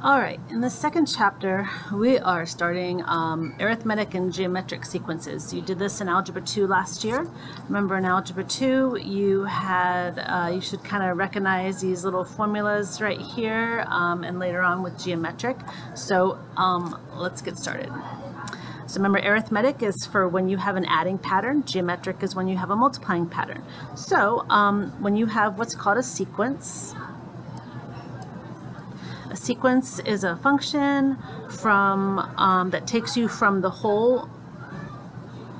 All right, in the second chapter, we are starting arithmetic and geometric sequences. You did this in Algebra 2 last year. Remember in Algebra 2, you should kind of recognize these little formulas right here and later on with geometric. So let's get started. So remember, arithmetic is for when you have an adding pattern. Geometric is when you have a multiplying pattern. So when you have what's called a sequence, a sequence is a function from that takes you from the whole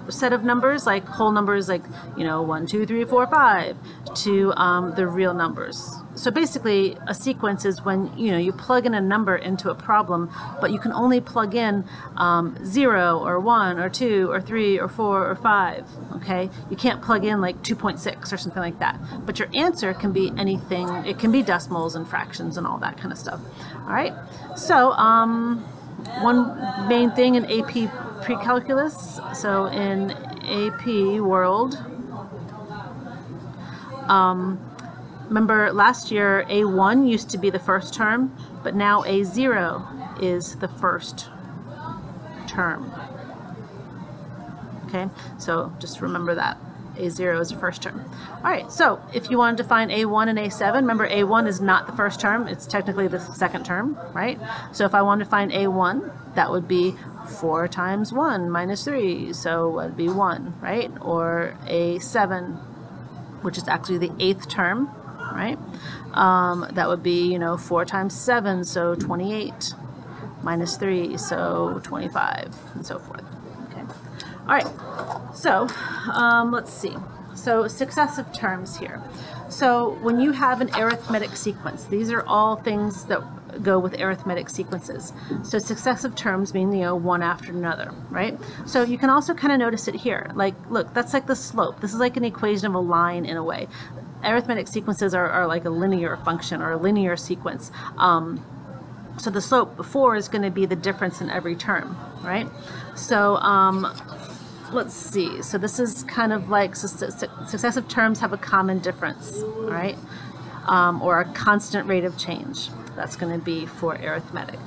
set of numbers, like whole numbers, like 1, 2, 3, 4, 5, to the real numbers. So basically, a sequence is when you plug in a number into a problem, but you can only plug in 0 or 1 or 2 or 3 or 4 or 5. Okay, you can't plug in like 2.6 or something like that. But your answer can be anything. It can be decimals and fractions and all that kind of stuff. All right. So one main thing in AP Precalculus. So in AP World. Remember last year A1 used to be the first term, but now A0 is the first term. Okay, so just remember that. A0 is the first term. All right, so if you wanted to find A1 and A7, remember A1 is not the first term, it's technically the second term, right? So if I wanted to find A1, that would be 4 times 1 minus 3, so it would be 1, right? Or A7, which is actually the 8th term, right? That would be, 4 times 7, so 28, minus 3, so 25, and so forth. Okay. All right, so let's see. So successive terms here. So when you have an arithmetic sequence, these are all things that go with arithmetic sequences. So successive terms mean, one after another, right? So you can also kind of notice it here. Like, look, that's like the slope. This is like an equation of a line in a way. Arithmetic sequences are like a linear function or a linear sequence. So the slope before is going to be the difference in every term, right? So let's see. So this is kind of like successive terms have a common difference, all right? Or a constant rate of change. That's going to be for arithmetic.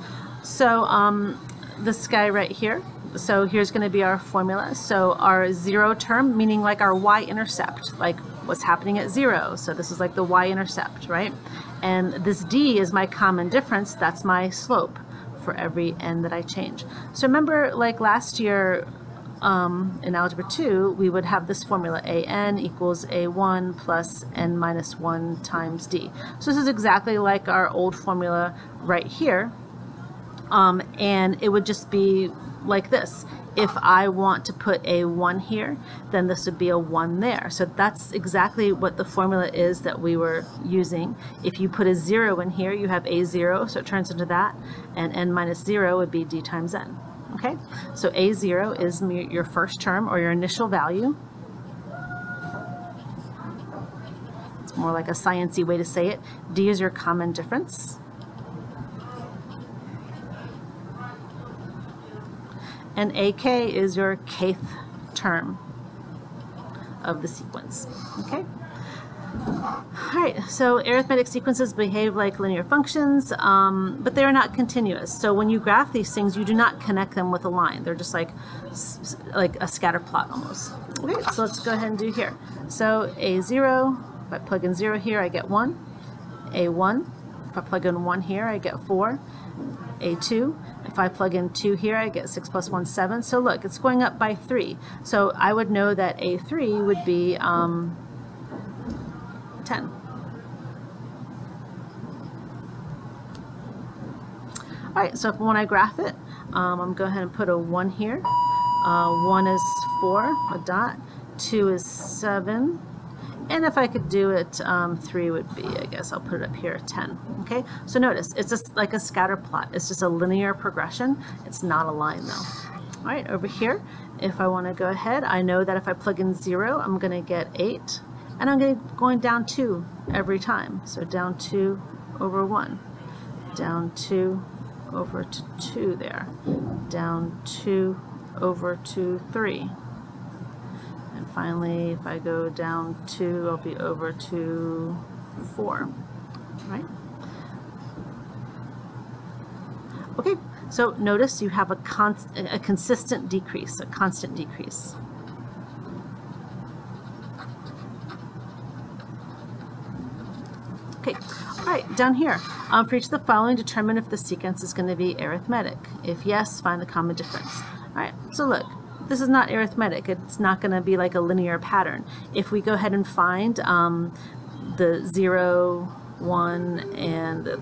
So this guy right here, so here's going to be our formula. So our 0 term, meaning like our y-intercept, like what's happening at 0. So this is like the y-intercept, right? And this d is my common difference. That's my slope for every n that I change. So remember, like last year in Algebra 2, we would have this formula, an equals a1 plus n minus 1 times d. So this is exactly like our old formula right here. And it would just be like this. If I want to put a 1 here, then this would be a 1 there. So that's exactly what the formula is that we were using. If you put a 0 in here, you have a0, so it turns into that, and n minus 0 would be d times n. Okay, so a0 is your first term or your initial value. It's more like a sciencey way to say it. D is your common difference. And AK is your kth term of the sequence. Okay? All right, so arithmetic sequences behave like linear functions, but they're not continuous. So when you graph these things, you do not connect them with a line. They're just like a scatter plot almost. Okay, so let's go ahead and do here. So A0, if I plug in 0 here, I get 1. A1, if I plug in 1 here, I get 4. A2, if I plug in 2 here, I get 6 plus 1, 7. So look, it's going up by 3. So I would know that A3 would be 10. All right, so when I graph it, I'm going to go ahead and put a 1 here. 1 is 4, a dot. 2 is 7. And if I could do it, 3 would be, I guess I'll put it up here, 10. Okay, so notice, it's just like a scatter plot. It's just a linear progression. It's not a line though. All right, over here, if I want to go ahead, I know that if I plug in 0, I'm going to get 8. And I'm going down 2 every time. So down 2 over 1. Down 2 over to 2 there. Down 2 over to 3. And finally, if I go down 2, I'll be over to 4. Right? So notice you have a consistent decrease, a constant decrease. Okay, all right, down here. For each of the following, determine if the sequence is going to be arithmetic. If yes, find the common difference. All right, so look, this is not arithmetic. It's not going to be like a linear pattern. If we go ahead and find the 0, 1, and the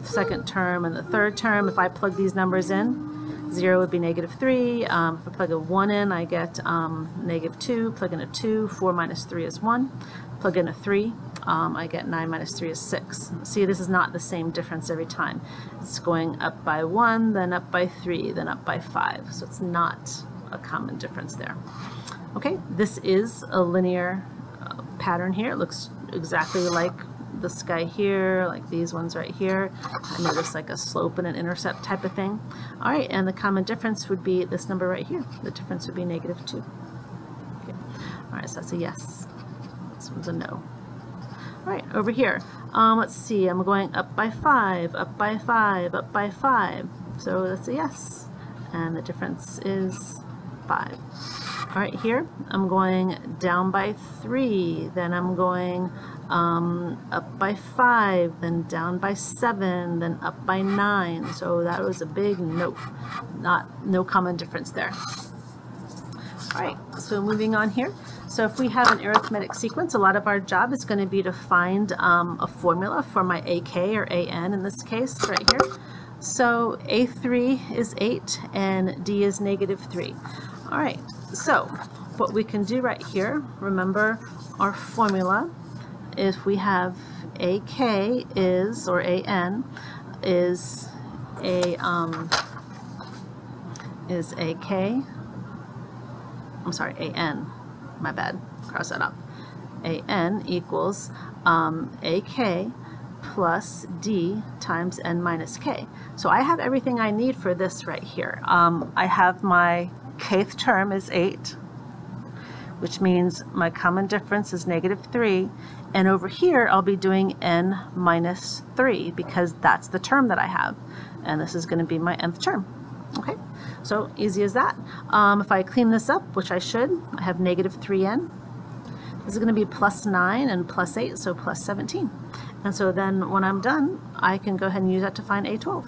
second term and the third term, if I plug these numbers in, 0 would be -3. If I plug a 1 in, I get -2. Plug in a 2, 4 minus 3 is 1. Plug in a 3, I get 9 minus 3 is 6. See, this is not the same difference every time. It's going up by 1, then up by 3, then up by 5. So it's not a common difference there. Okay, this is a linear pattern here. It looks exactly like this guy here, like these ones right here. I notice like a slope and an intercept type of thing. All right, and the common difference would be this number right here. The difference would be -2. Okay. All right, so that's a yes. This one's a no. All right, over here, let's see, I'm going up by 5, up by 5, up by 5. So that's a yes, and the difference is 5. All right, here, I'm going down by 3, then I'm going up by 5, then down by 7, then up by 9. So that was a big no, no common difference there. All right, so moving on here. So if we have an arithmetic sequence, a lot of our job is going to be to find a formula for my AK or AN in this case right here. So A3 is 8 and D is -3. All right, so what we can do right here, remember our formula, if we have AK is, or AN, is AK, I'm sorry, AN, my bad, cross that off. AN equals AK plus D times N minus K. So I have everything I need for this right here. I have my kth term is 8, which means my common difference is -3. And over here, I'll be doing N minus 3 because that's the term that I have. And this is going to be my nth term. Okay, so easy as that. If I clean this up, which I should, I have -3n. This is going to be +9 and +8, so +17. And so then when I'm done, I can go ahead and use that to find A12.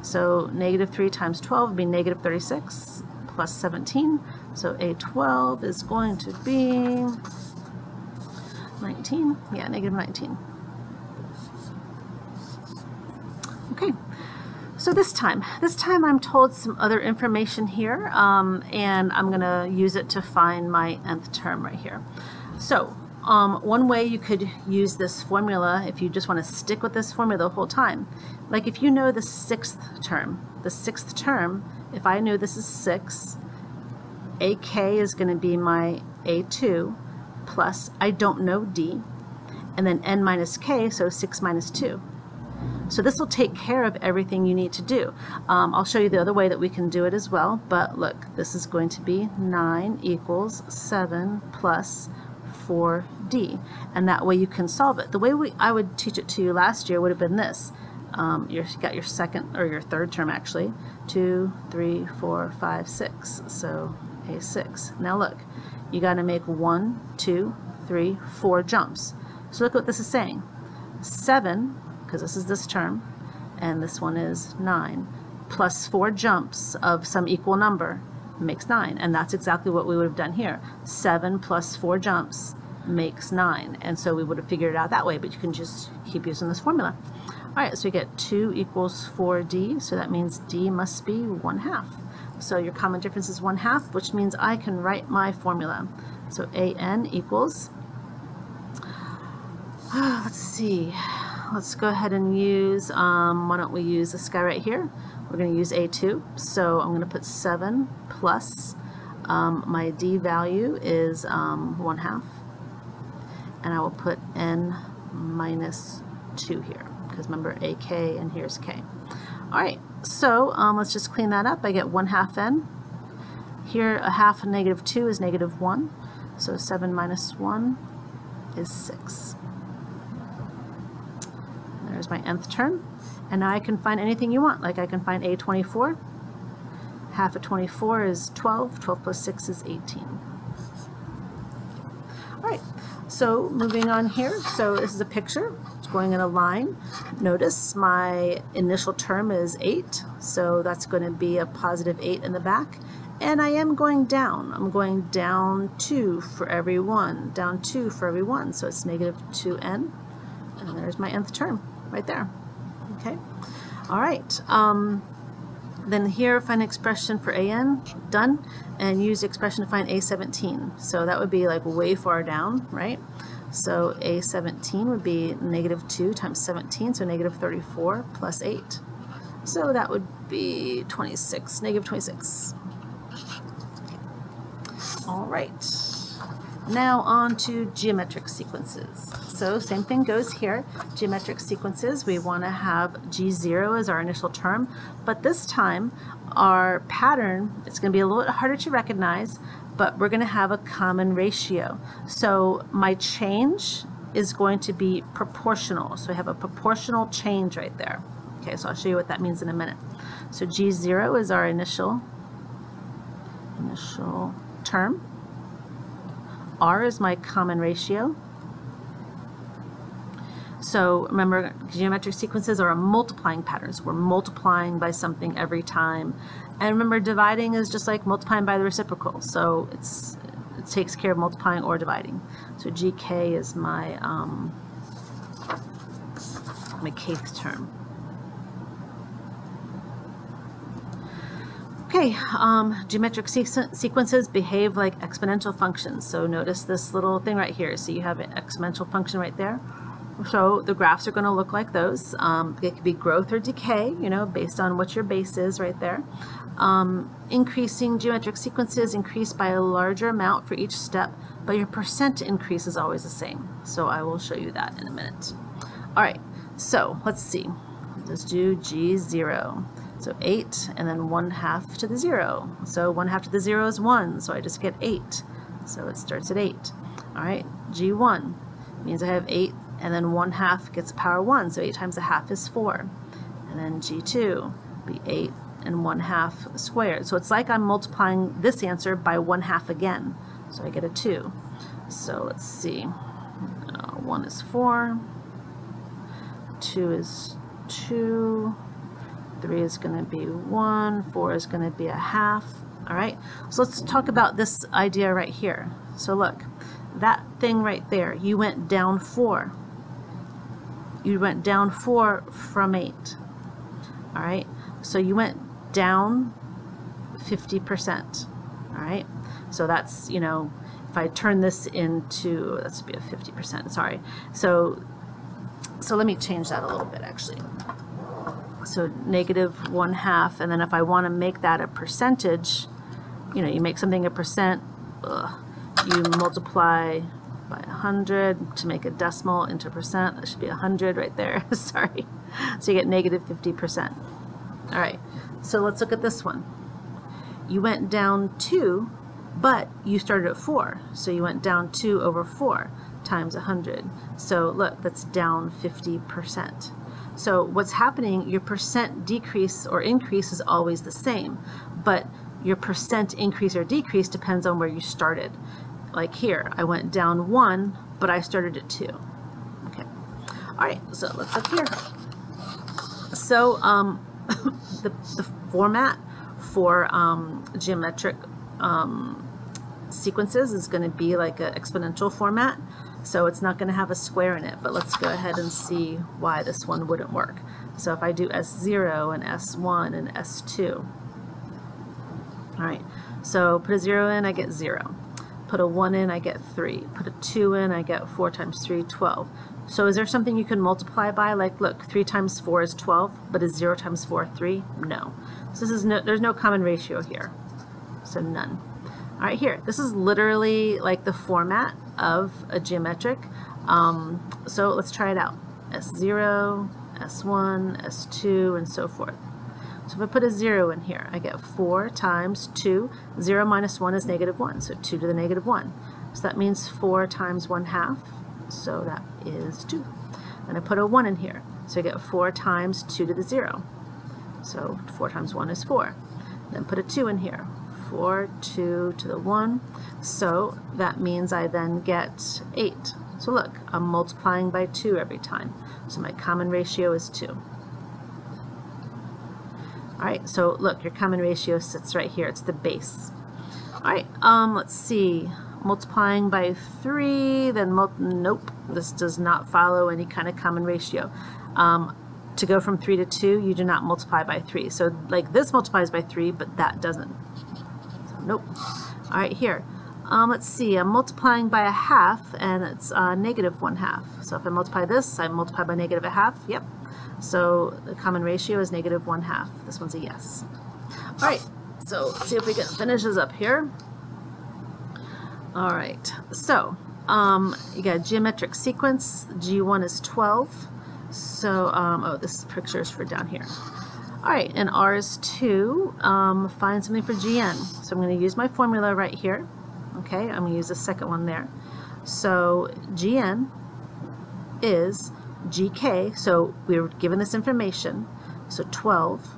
So -3 times 12 would be -36 plus 17. So A12 is going to be 19. Yeah, -19. Okay. So this time I'm told some other information here, and I'm going to use it to find my nth term right here. So one way you could use this formula, if you just want to stick with this formula the whole time, like if you know the sixth term, if I know this is 6, AK is going to be my A2 plus, I don't know D, and then N minus K, so 6 minus 2. So this will take care of everything you need to do. I'll show you the other way that we can do it as well, but look, this is going to be 9 equals 7 plus 4D, and that way you can solve it. The way I would teach it to you last year would have been this. You got your second, or your third term actually, 2, 3, 4, 5, 6, so A6. Now look, you got to make 1, 2, 3, 4 jumps. So look what this is saying. 7, because this is this term, and this one is 9, plus 4 jumps of some equal number makes 9, and that's exactly what we would have done here. 7 plus 4 jumps makes 9, and so we would have figured it out that way, but you can just keep using this formula. All right, so we get 2 equals 4D, so that means D must be 1/2. So your common difference is 1/2, which means I can write my formula. So AN equals, let's see, let's go ahead and use, why don't we use this guy right here? We're going to use A2, so I'm going to put 7 plus, my D value is 1/2, and I will put N minus 2 here, because remember AK and here's K. All right, so let's just clean that up. I get 1/2 N. Here, a half of -2 is -1, so 7 minus 1 is 6. There's my nth term. And now I can find anything you want. Like I can find A24. Half of 24 is 12. 12 plus 6 is 18. All right, so moving on here. So this is a picture. It's going in a line. Notice my initial term is 8. So that's going to be a positive 8 in the back. And I am going down. I'm going down 2 for every 1. Down 2 for every 1. So it's negative 2n. And there's my nth term right there. Okay. All right. Then here, find an expression for an, done, and use the expression to find a17. So that would be like way far down, right? So a17 would be negative 2 times 17, so negative 34 plus 8. So that would be 26, negative 26. All right. Now on to geometric sequences. So same thing goes here. Geometric sequences, we want to have G0 as our initial term, but this time our pattern, it's going to be a little bit harder to recognize, but we're going to have a common ratio. So my change is going to be proportional. So I have a proportional change right there. Okay, so I'll show you what that means in a minute. So G0 is our initial term. R is my common ratio. So remember, geometric sequences are a multiplying pattern. So we're multiplying by something every time. And remember, dividing is just like multiplying by the reciprocal. So it takes care of multiplying or dividing. So GK is my kth term. Okay, geometric sequences behave like exponential functions. So notice this little thing right here. So you have an exponential function right there. So the graphs are going to look like those. It could be growth or decay, you know, based on what your base is right there. Increasing geometric sequences increase by a larger amount for each step, but your percent increase is always the same. So I will show you that in a minute. All right, so let's see. Let's do G0. So 8 and then 1/2 to the 0. So 1/2 to the 0 is 1, so I just get 8. So it starts at 8. All right, G1 means I have 8 and then 1/2 gets power 1, so 8 times a half is 4. And then G2 be 8 and 1/2 squared. So it's like I'm multiplying this answer by 1/2 again. So I get a 2. So let's see. 1 is 4. 2 is 2. 3 is going to be 1, 4 is going to be a half. All right, so let's talk about this idea right here. So look, that thing right there, you went down 4. You went down 4 from 8. All right, so you went down 50%. All right, so that's, you know, if I turn this into, let's be a 50%, sorry. So let me change that a little bit actually. So negative 1/2, and then if I want to make that a percentage, you know, you make something a percent, you multiply by 100 to make a decimal into percent. That should be 100 right there. Sorry. So you get negative 50%. All right, so let's look at this one. You went down 2, but you started at 4. So you went down 2 over 4 times 100. So look, that's down 50%. So what's happening, your percent decrease or increase is always the same, but your percent increase or decrease depends on where you started. Like here, I went down 1, but I started at 2. Okay. All right, so let's look here. So the format for geometric sequences is going to be like an exponential format. So it's not going to have a square in it, but let's go ahead and see why this one wouldn't work. So if I do S0 and S1 and S2. All right, so put a 0 in, I get 0. Put a 1 in, I get 3. Put a 2 in, I get 4 times 3, 12. So is there something you can multiply by? Like, look, 3 times 4 is 12, but is 0 times 4 3? No. So this is there's no common ratio here, so none. All right, here, this is literally like the format of a geometric. So let's try it out. S0, S1, S2, and so forth. So if I put a 0 in here, I get 4 times 2. 0 minus 1 is negative 1, so 2 to the negative 1. So that means 4 times 1/2, so that is 2. And I put a 1 in here. So I get 4 times 2 to the 0. So 4 times 1 is 4. Then put a 2 in here. 4, 2 to the 1. So that means I then get 8. So look, I'm multiplying by 2 every time. So my common ratio is 2. Alright, so look, your common ratio sits right here. It's the base. Alright, let's see. Multiplying by 3, then nope, this does not follow any kind of common ratio. To go from 3 to 2, you do not multiply by 3. So like this multiplies by 3, but that doesn't. So nope. Alright, here. Let's see, I'm multiplying by a half, and it's negative 1/2. So if I multiply this, I multiply by negative a half. Yep. So the common ratio is negative 1/2. This one's a yes. Alright, so let's see if we can finish this up here. Alright, so you got a geometric sequence. G1 is 12. So, oh, this picture is for down here. Alright, and R is 2. Find something for Gn. So I'm going to use my formula right here. Okay, I'm going to use the second one there. So Gn is GK, so we were given this information, so 12,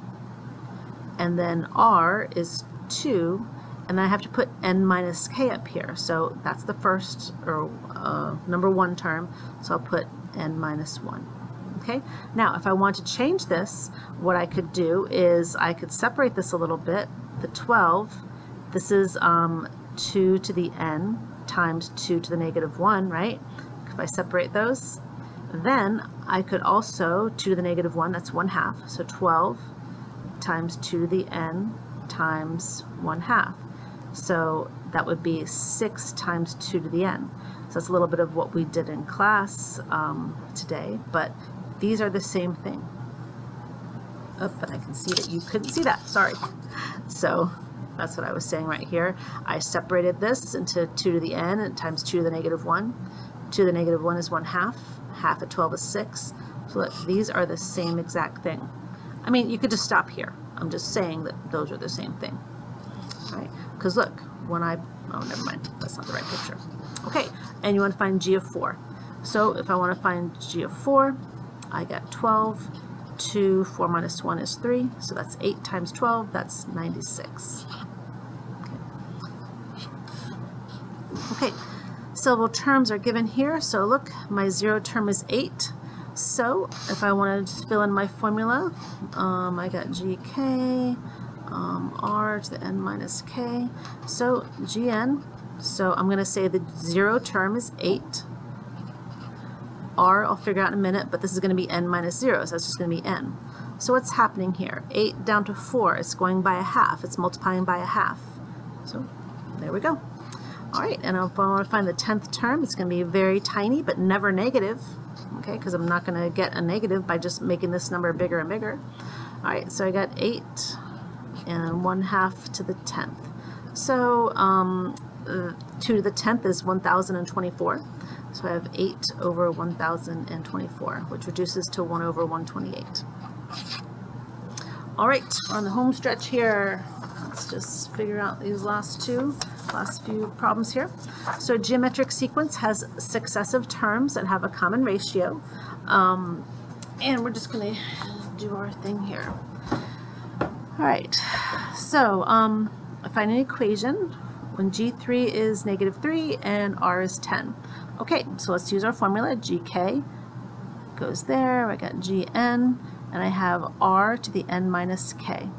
and then R is 2, and then I have to put n minus k up here, so that's the first, or number 1 term, so I'll put n minus 1. Okay, now if I want to change this, what I could do is I could separate this a little bit. The 12, this is 2 to the n times 2 to the negative 1, right? If I separate those, then I could also 2 to the negative 1, that's 1/2, so 12 times 2 to the n times 1/2. So that would be 6 times 2 to the n. So that's a little bit of what we did in class today, but these are the same thing. Oh, but I can see that you couldn't see that, sorry. So that's what I was saying right here. I separated this into 2 to the n and times 2 to the negative 1. 2 to the negative 1 is 1/2. Half of 12 is 6. So look, these are the same exact thing. I mean, you could just stop here. I'm just saying that those are the same thing. Right? Because look, when I, oh, never mind. That's not the right picture. Okay, and you want to find G of 4. So if I want to find G of 4, I got 12. 2, 4 minus 1 is 3. So that's 8 times 12. That's 96. Okay, several terms are given here. So look, my 0 term is 8. So if I wanted to fill in my formula, I got GK, R to the n minus k. So Gn, so I'm going to say the 0 term is 8. R I'll figure out in a minute, but this is going to be n minus 0, so that's just going to be n. So what's happening here? 8 down to 4, it's going by a half. It's multiplying by a half. So there we go. Alright, and if I want to find the 10th term, it's going to be very tiny, but never negative. Okay, because I'm not going to get a negative by just making this number bigger and bigger. Alright, so I got 8 and 1/2 to the 10th. So 2 to the 10th is 1024. So I have 8 over 1024, which reduces to 1 over 128. Alright, we're on the home stretch here. Let's just figure out these last few problems here. So geometric sequence has successive terms that have a common ratio. And we're just going to do our thing here. Alright, so find an equation when G3 is -3 and R is 10. Okay, so let's use our formula. GK goes there, I got Gn, and I have R to the n minus k.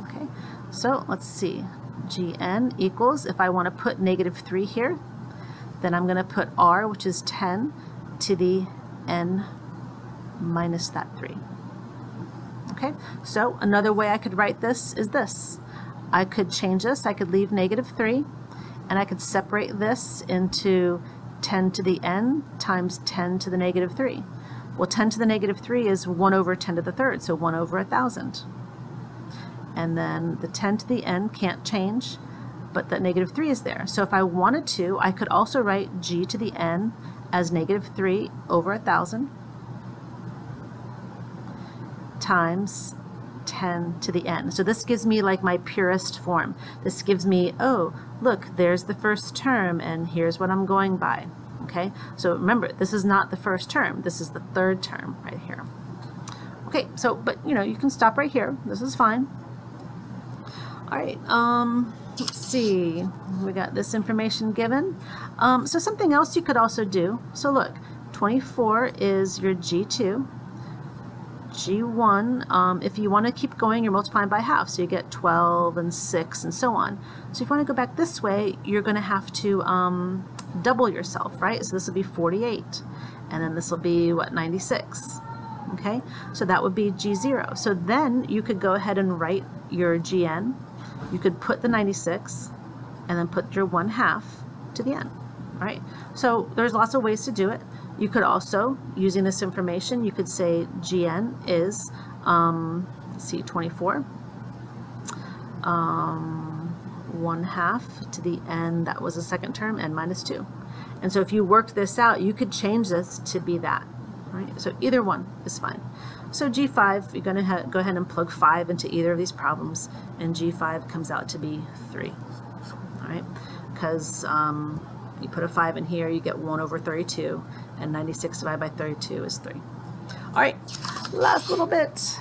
Okay, so let's see. Gn equals, if I want to put -3 here, then I'm going to put R, which is 10, to the n minus that 3. Okay, so another way I could write this is this. I could change this, I could leave -3, and I could separate this into 10 to the n times 10 to the -3. Well, 10 to the -3 is 1 over 10 to the 3rd, so 1 over 1,000. And then the 10 to the n can't change, but that -3 is there. So if I wanted to, I could also write g to the n as -3 over 1,000 times 10 to the n. So this gives me like my purest form. This gives me, oh, look, there's the first term, and here's what I'm going by. Okay, so remember, this is not the first term. This is the third term right here. Okay, so, but you know, you can stop right here. This is fine. All right, let's see. We got this information given. So something else you could also do. So look, 24 is your G2. G1, if you want to keep going, you're multiplying by half, so you get 12 and 6 and so on. So if you want to go back this way, you're going to have to double yourself, right? So this will be 48, and then this will be, what, 96, okay? So that would be G0. So then you could go ahead and write your GN. You could put the 96, and then put your 1/2 to the n, right? So there's lots of ways to do it. You could also, using this information, you could say GN is, let's see, 24, 1/2 to the n, that was the second term, n minus 2. And so if you worked this out, you could change this to be that, right? So either one is fine. So G5, you're going to go ahead and plug 5 into either of these problems, and G5 comes out to be 3, all right? Because you put a 5 in here, you get 1/32, and 96 divided by 32 is 3. All right, last little bit.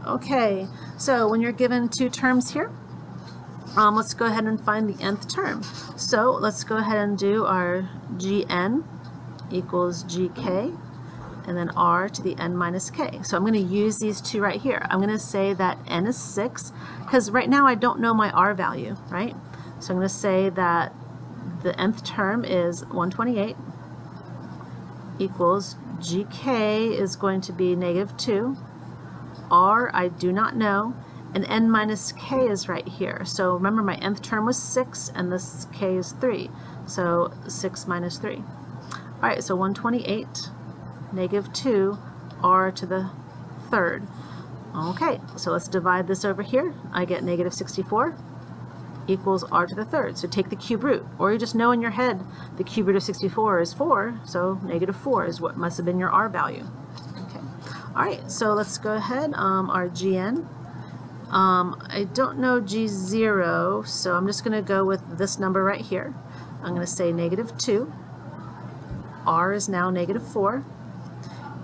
Okay, so when you're given two terms here, let's go ahead and find the nth term. So let's go ahead and do our Gn equals Gk, and then r to the n minus k. So I'm going to use these two right here. I'm going to say that n is 6, because right now I don't know my r value, right? So I'm going to say that the nth term is 128 equals Gk is going to be -2, r I do not know, and n minus k is right here. So remember, my nth term was 6, and this k is 3, so 6 minus 3. All right, so 128, -2, r to the third. Okay, so let's divide this over here. I get -64 equals r to the third. So take the cube root, or you just know in your head the cube root of 64 is 4, so -4 is what must have been your r value. Okay. All right, so let's go ahead, our Gn. I don't know G0, so I'm just going to go with this number right here. I'm going to say -2, r is now -4,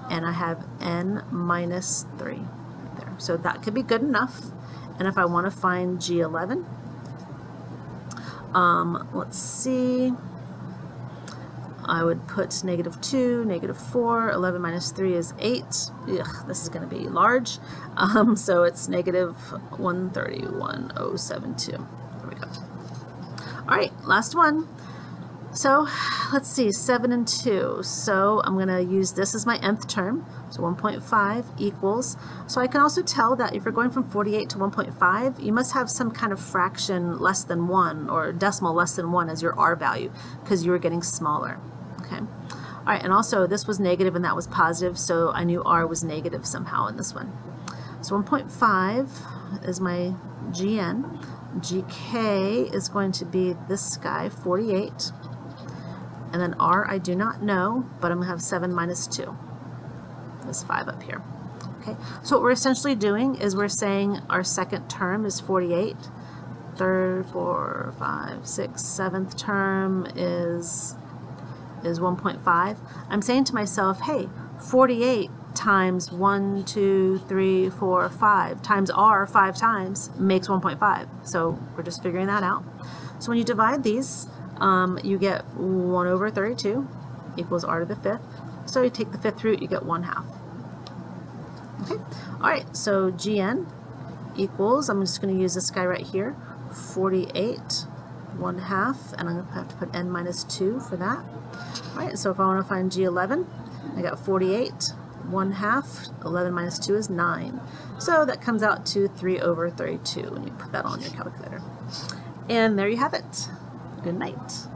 and I have n minus 3 right there. So that could be good enough. And if I want to find G11, let's see, I would put -2, -4, 11 minus 3 is 8. Ugh, this is going to be large. So it's -131,072. There we go. All right, last one. So let's see, 7 and 2. So I'm going to use this as my nth term. So 1.5 equals. So I can also tell that if you're going from 48 to 1.5, you must have some kind of fraction less than 1 or decimal less than 1 as your r value, because you were getting smaller. Okay. All right, and also this was negative and that was positive, so I knew r was negative somehow in this one. So 1.5 is my Gn. Gk is going to be this guy, 48. And then r I do not know, but I'm going to have 7 minus 2. This 5 up here. Okay, so what we're essentially doing is we're saying our second term is 48. Third, 4, 5, 6, 7th term is 1.5. I'm saying to myself, hey, 48 times 1, 2, 3, 4, 5 times r 5 times makes 1.5. So we're just figuring that out. So when you divide these, you get 1/32 equals r to the 5th. So you take the 5th root, you get 1/2. Okay, all right, so Gn equals, I'm just going to use this guy right here, 48, 1/2, and I'm going to have to put n minus 2 for that. All right, so if I want to find G11, I got 48, 1/2, 11 minus 2 is 9. So that comes out to 3/32 when you put that on your calculator. And there you have it. Good night.